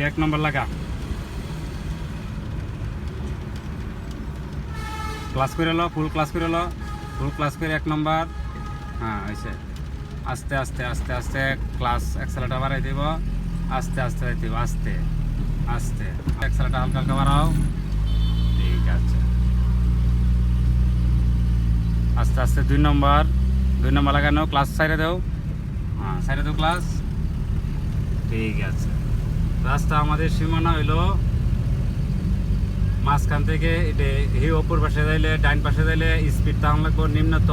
এক নম্বর লাগা ক্লাস করে লো ফুল ক্লাস করে লো ফুল ক্লাস করে এক নম্বর হ্যাঁ হয়েছে আস্তে আস্তে আস্তে আস্তে ক্লাস এক্সেলেটার বাড়াই দিব আস্তে আস্তে দিব আস্তে আস্তে এক্সেলেটার হালকা হালকা বাড়াও ঠিক আছে আস্তে আস্তে দুই নম্বর লাগানো ক্লাস সাইডে দাও হ্যাঁ সাইডে দাও ক্লাস ঠিক আছে রাস্তা আমাদের সীমানা হইল মাঝখান থেকে এটা এই অপর পাশে যাইলে ডাইন পাশে যাইলে স্পিড টান লাগবে নিম্নত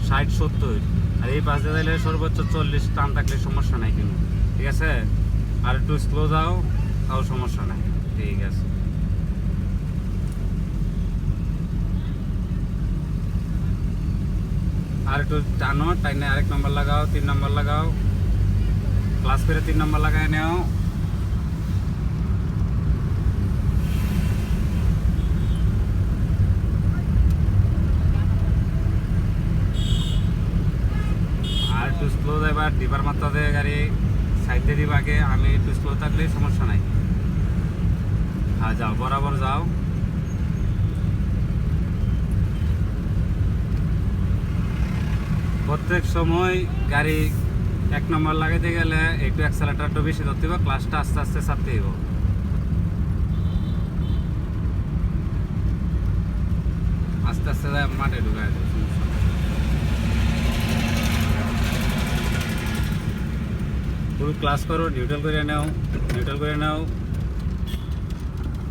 60-70 আর এই পাশে যাইলে সর্বোচ্চ 40 টান থাকলে সমস্যা নাই কিন্তু ঠিক আছে আর একটু স্লো যাও তাও সমস্যা নাই ঠিক আছে আর একটু টানো টাইনে আরেক নম্বর লাগাও 3 নম্বর লাগাও ক্লাস করে 3 নম্বর লাগাই নাও আর একটু স্লো যাইবা ডিবার মাত্রা দেয় গাড়ি সাইডে দিবা আগে আমি একটু স্লো থাকলে সমস্যা নাই হ্যাঁ যাও বরাবর যাও প্রত্যেক সময় গাড়ি 1 নম্বর লাগাইতে গেলে একটু অ্যাক্সেলেটারটা বেশি ধরতে হবে ক্লাসটা আস্তে আস্তে ছাড়তে হবে আস্তে আস্তে মাঠে ঢুকায় দেবে ফুল ক্লাস করো নিউট্রাল করে নাও